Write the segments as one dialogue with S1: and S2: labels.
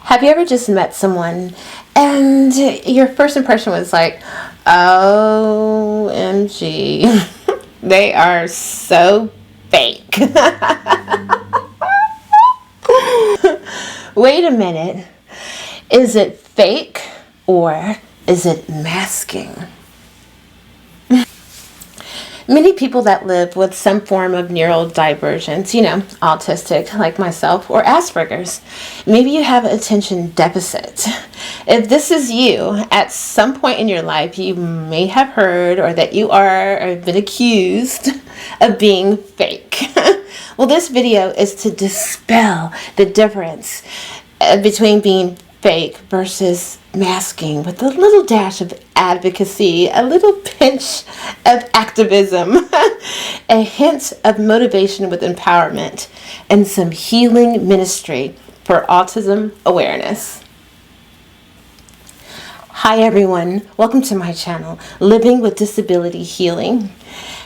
S1: Have you ever just met someone and your first impression was like, OMG, they are so fake? Wait a minute. Is it fake or is it masking? Many people that live with some form of neurodivergence, autistic like myself, or Asperger's, maybe you have attention deficit. If this is you, at some point in your life, you may have heard or that you are or been accused of being fake. Well, this video is to dispel the difference between being fake versus masking with a little dash of advocacy, a little pinch of activism, a hint of motivation with empowerment, and some healing ministry for autism awareness. Hi everyone, welcome to my channel, Living with Disability Healing,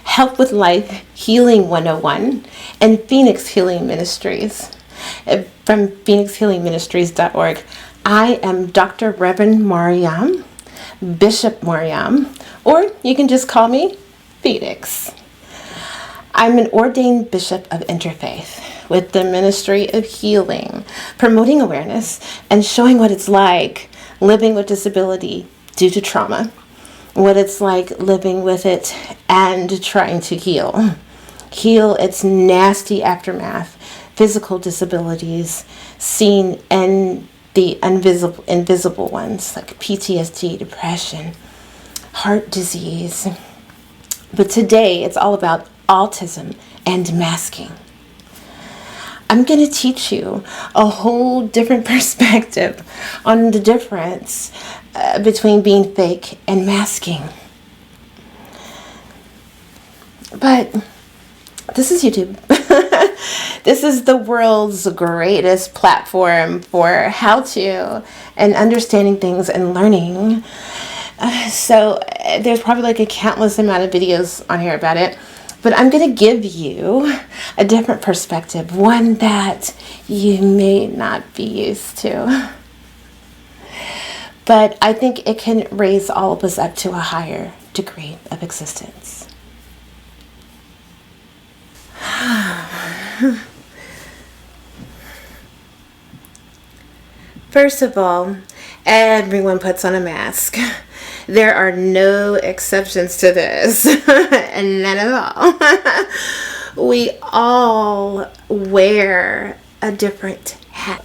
S1: Help with Life Healing 101, and Phoenix Healing Ministries. From phoenixhealingministries.org. I am Dr. Reverend Mar-yam, Bishop Mar-yam, or you can just call me Phoenix. I'm an ordained bishop of interfaith with the ministry of healing, promoting awareness, and showing what it's like living with disability due to trauma, what it's like living with it and trying to heal its nasty aftermath, physical disabilities seen in the invisible ones like PTSD, depression, heart disease. But today it's all about autism and masking. I'm going to teach you a whole different perspective on the difference between being fake and masking. But this is YouTube. This is the world's greatest platform for how to and understanding things and learning. So there's probably like a countless amount of videos on here about it. But I'm going to give you a different perspective, one that you may not be used to. But I think it can raise all of us up to a higher degree of existence. First of all, everyone puts on a mask. There are no exceptions to this, and none at all. We all wear a different hat,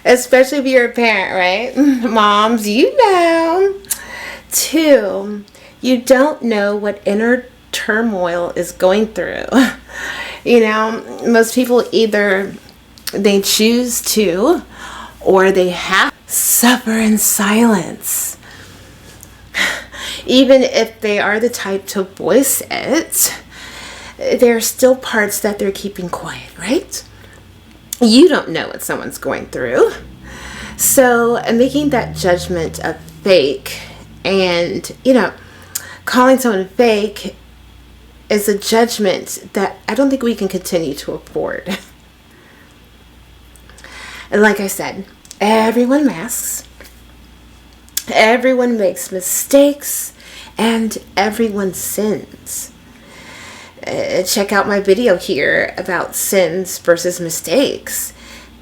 S1: especially if you're a parent, right? Moms, you know. 2, you don't know what inner turmoil is going through. Most people either they choose to or they have to suffer in silence. Even if they are the type to voice it, there are still parts that they're keeping quiet, right? You don't know what someone's going through. So making that judgment of fake and, calling someone fake is a judgment that I don't think we can continue to afford. And like I said, everyone masks, everyone makes mistakes, and everyone sins. Check out my video here about sins versus mistakes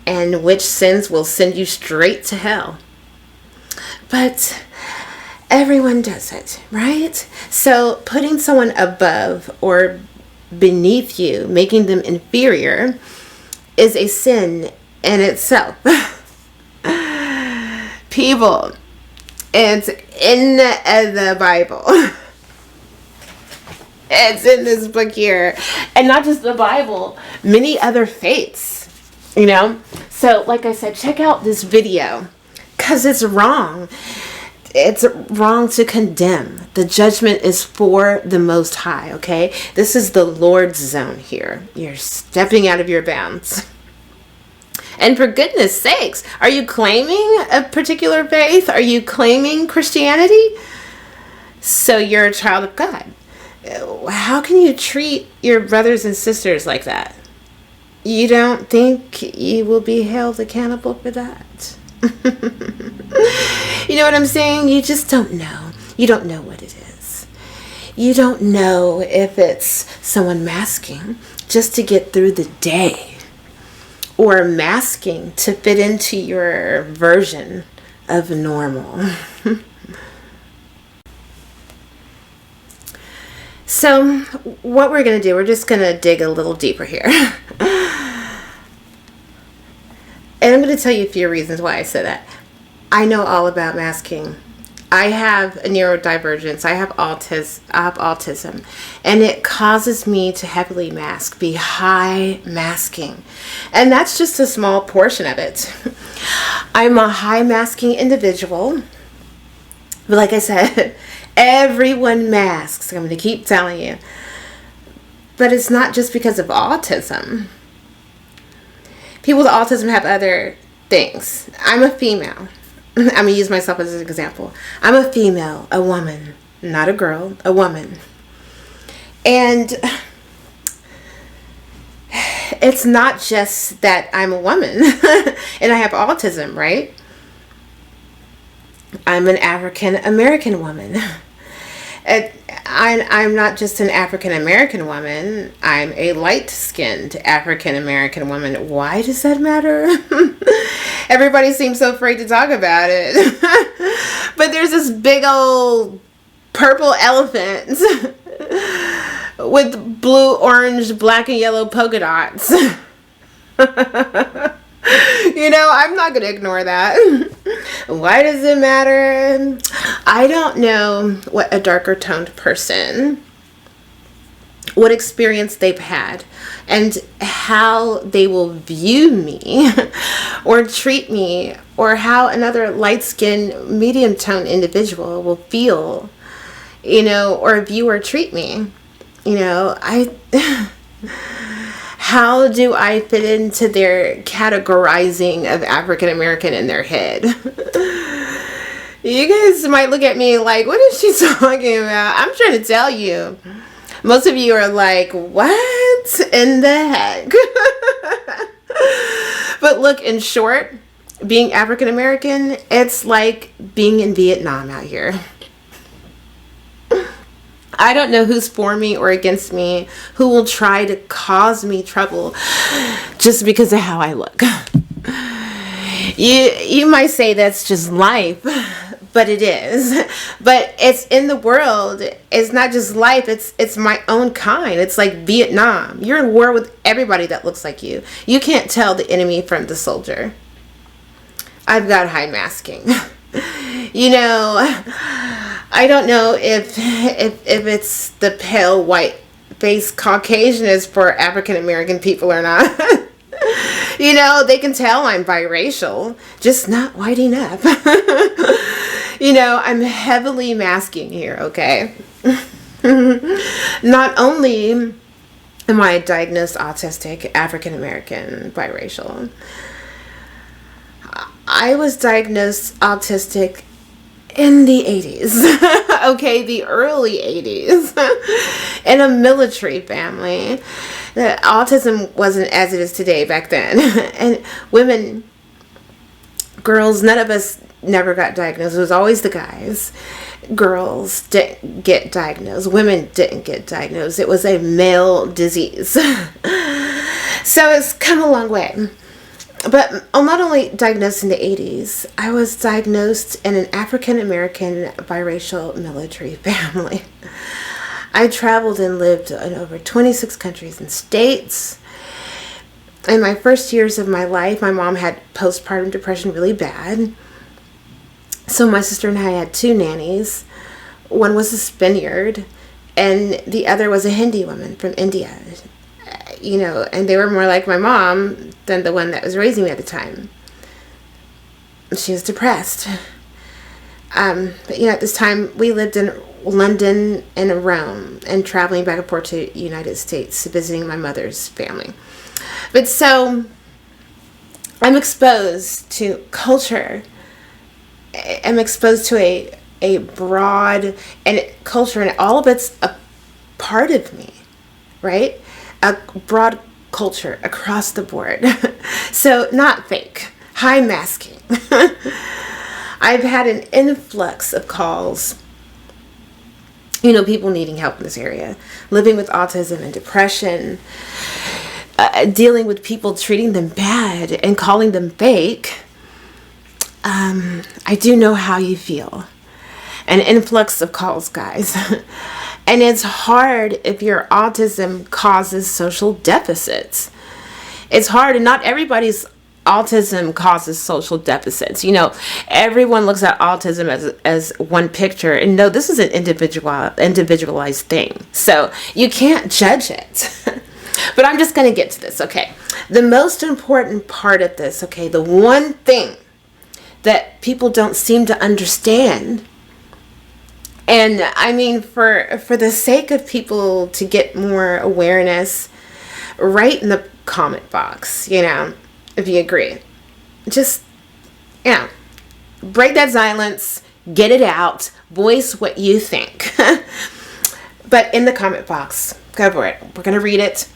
S1: and which sins will send you straight to hell. But everyone does it, right? So putting someone above or beneath you, making them inferior, is a sin in itself. People, it's in the Bible. It's in this book here. And not just the Bible, many other faiths, So like I said, check out this video because it's wrong. It's wrong to condemn. The judgment is for the Most High, okay? This is the Lord's zone here. You're stepping out of your bounds. And for goodness sakes, are you claiming a particular faith? Are you claiming Christianity? So you're a child of God. How can you treat your brothers and sisters like that? You don't think you will be held accountable for that? You know what I'm saying? You just don't know. You don't know what it is. You don't know if it's someone masking just to get through the day, or masking to fit into your version of normal. So what we're going to do, we're just going to dig a little deeper here. And I'm going to tell you a few reasons why I said that. I know all about masking. I have a neurodivergence. I have autism. And it causes me to heavily mask, be high masking. And that's just a small portion of it. I'm a high masking individual. But like I said, everyone masks. I'm going to keep telling you. But it's not just because of autism. People with autism have other things. I'm a female. I'm going to use myself as an example. I'm a female, a woman, not a girl, a woman. And it's not just that I'm a woman and I have autism, right? I'm an African American woman. I'm not just an African American woman. I'm a light-skinned African American woman. Why does that matter? Everybody seems so afraid to talk about it. But there's this big old purple elephant with blue, orange, black, and yellow polka dots. You know, I'm not going to ignore that. Why does it matter? I don't know what a darker toned person, what experience they've had, and how they will view me or treat me, or how another light-skinned, medium-toned individual will feel, you know, or view or treat me. You know, how do I fit into their categorizing of African American in their head? You guys might look at me like, what is she talking about? I'm trying to tell you. Most of you are like, what in the heck? But look, in short, being African American, it's like being in Vietnam out here. I don't know who's for me or against me, who will try to cause me trouble just because of how I look. You might say that's just life, but it is. But it's in the world. It's not just life. It's my own kind. It's like Vietnam. You're in war with everybody that looks like you. You can't tell the enemy from the soldier. I've got high masking. You know, I don't know if it's the pale white face Caucasian is for African American people or not. You know, they can tell I'm biracial, just not white enough. You know, I'm heavily masking here, okay? Not only am I diagnosed autistic, African American, biracial, I was diagnosed autistic in the 80s, okay, the early 80s, in a military family. Autism wasn't as it is today back then. And women, girls, none of us never got diagnosed. It was always the guys. Girls didn't get diagnosed. Women didn't get diagnosed. It was a male disease. So it's come a long way. But I'm not only diagnosed in the 80s, I was diagnosed in an African American biracial military family. I traveled and lived in over 26 countries and states. In my first years of my life, my mom had postpartum depression really bad. So my sister and I had two nannies. One was a Spaniard, and the other was a Hindi woman from India. You know, and they were more like my mom than the one that was raising me at the time. She was depressed. But, you know, at this time, we lived in London and Rome and traveling back and forth to the United States, visiting my mother's family. But so, I'm exposed to culture. I'm exposed to a broad and culture, and all of it's a part of me, right? A broad culture across the board. So not fake, high masking. I've had an influx of calls, you know, people needing help in this area, living with autism and depression, dealing with people treating them bad and calling them fake. I do know how you feel. An influx of calls, guys. And it's hard if your autism causes social deficits. It's hard, and not everybody's autism causes social deficits. You know, everyone looks at autism as one picture, and no, this is an individualized thing. So you can't judge it. But I'm just going to get to this, okay? The most important part of this, okay, the one thing that people don't seem to understand, and I mean, for the sake of people to get more awareness, write in the comment box, you know, if you agree. Just, you know, break that silence, get it out, voice what you think. But in the comment box, go for it. We're going to read it.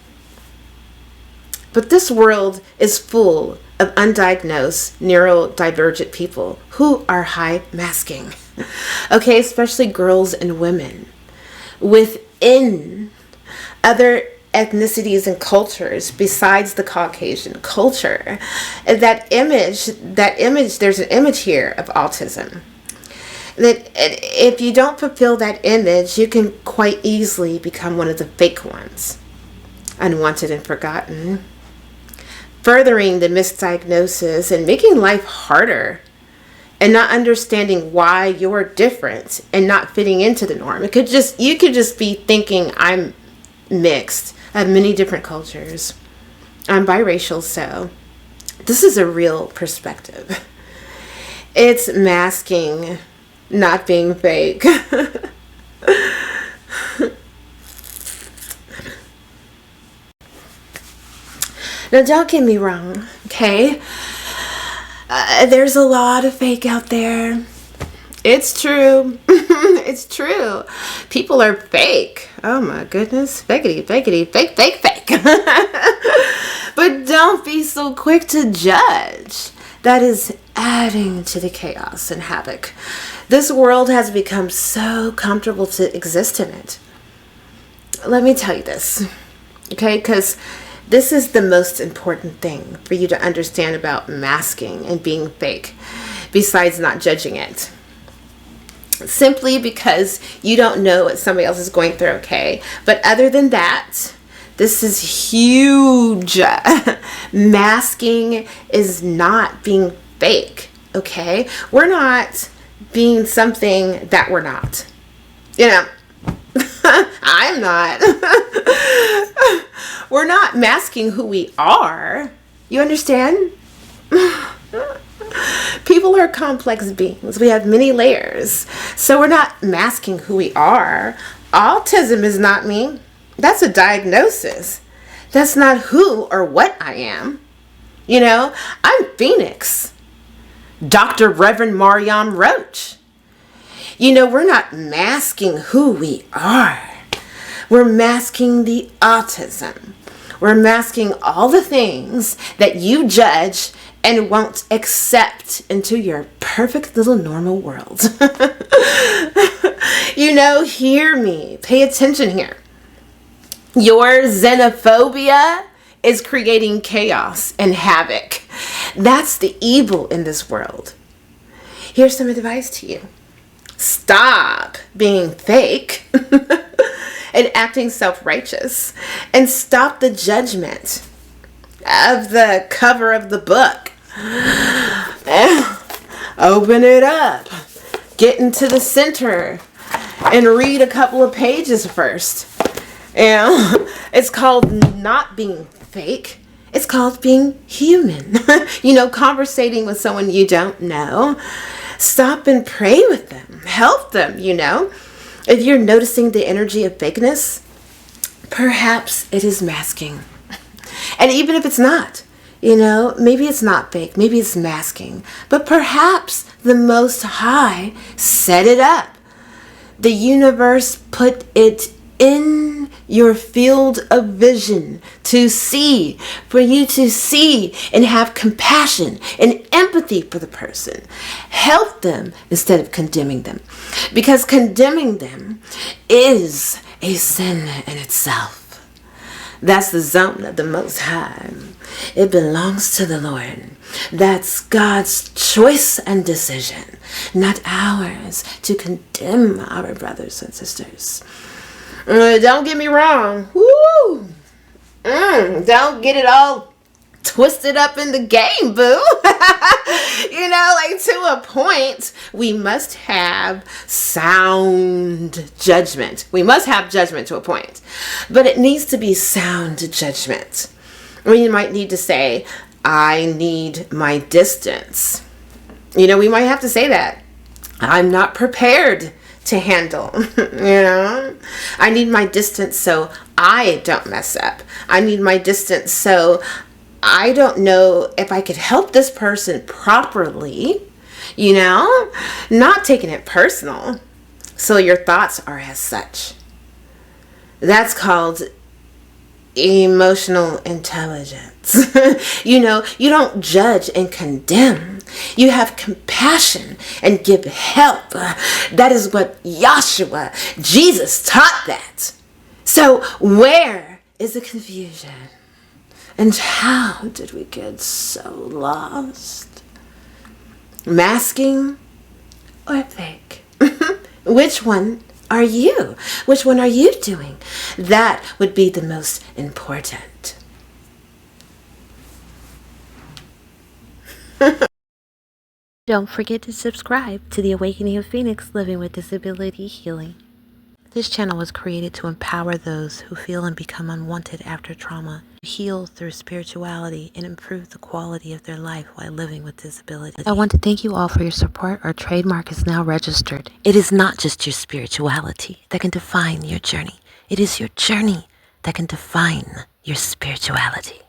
S1: But this world is full of undiagnosed neurodivergent people who are high masking. Okay, especially girls and women within other ethnicities and cultures besides the Caucasian culture. That image, there's an image here of autism. That if you don't fulfill that image, you can quite easily become one of the fake ones, unwanted and forgotten, furthering the misdiagnosis and making life harder, and not understanding why you're different and not fitting into the norm. You could just be thinking, I'm mixed. I have many different cultures. I'm biracial, so this is a real perspective. It's masking, not being fake. Now, don't get me wrong, okay? There's a lot of fake out there. It's true. It's true. People are fake. Oh my goodness. Fakety, fakety, fake, fake, fake. But don't be so quick to judge. That is adding to the chaos and havoc. This world has become so comfortable to exist in it. Let me tell you this, okay? Because this is the most important thing for you to understand about masking and being fake, besides not judging it. Simply because you don't know what somebody else is going through, okay? But other than that, this is huge. Masking is not being fake, okay? We're not being something that we're not. You know, I'm not. We're not masking who we are. You understand? People are complex beings. We have many layers. So we're not masking who we are. Autism is not me. That's a diagnosis. That's not who or what I am. You know, I'm Phoenix. Dr. Reverend Mar-yam Roach. You know, we're not masking who we are. We're masking the autism. We're masking all the things that you judge and won't accept into your perfect little normal world. You know, hear me. Pay attention here. Your xenophobia is creating chaos and havoc. That's the evil in this world. Here's some advice to you. Stop being fake and acting self-righteous, and stop the judgment of the cover of the book. Open it up, get into the center, and read a couple of pages first. You know, it's called not being fake. It's called being human. You know, conversating with someone you don't know. Stop and pray with them. Help them, you know. If you're noticing the energy of fakeness, perhaps it is masking. And even if it's not, you know, maybe it's not fake, maybe it's masking. But perhaps the Most High set it up. The universe put it in your field of vision to see, for you to see and have compassion and empathy for the person. Help them instead of condemning them, because condemning them is a sin in itself. That's the zone of the Most High. It belongs to the Lord. That's God's choice and decision, not ours, to condemn our brothers and sisters. Don't get me wrong. Woo! Don't get it all twisted up in the game, boo. Like to a point, we must have sound judgment. We must have judgment to a point, but it needs to be sound judgment. You might need to say, I need my distance. We might have to say that. I'm not prepared to handle, I need my distance so I don't mess up. I need my distance so I don't know if I could help this person properly, not taking it personal. So your thoughts are as such. That's called emotional intelligence. You don't judge and condemn. You have compassion and give help. That is what Yahshua, Jesus, taught that. So where is the confusion? And how did we get so lost? Masking or fake? Which one are you? Which one are you doing? That would be the most important. Don't forget to subscribe to the Awakening of Phoenix Living with Disability Healing. This channel was created to empower those who feel and become unwanted after trauma, heal through spirituality, and improve the quality of their life while living with disability. I want to thank you all for your support. Our trademark is now registered. It is not just your spirituality that can define your journey. It is your journey that can define your spirituality.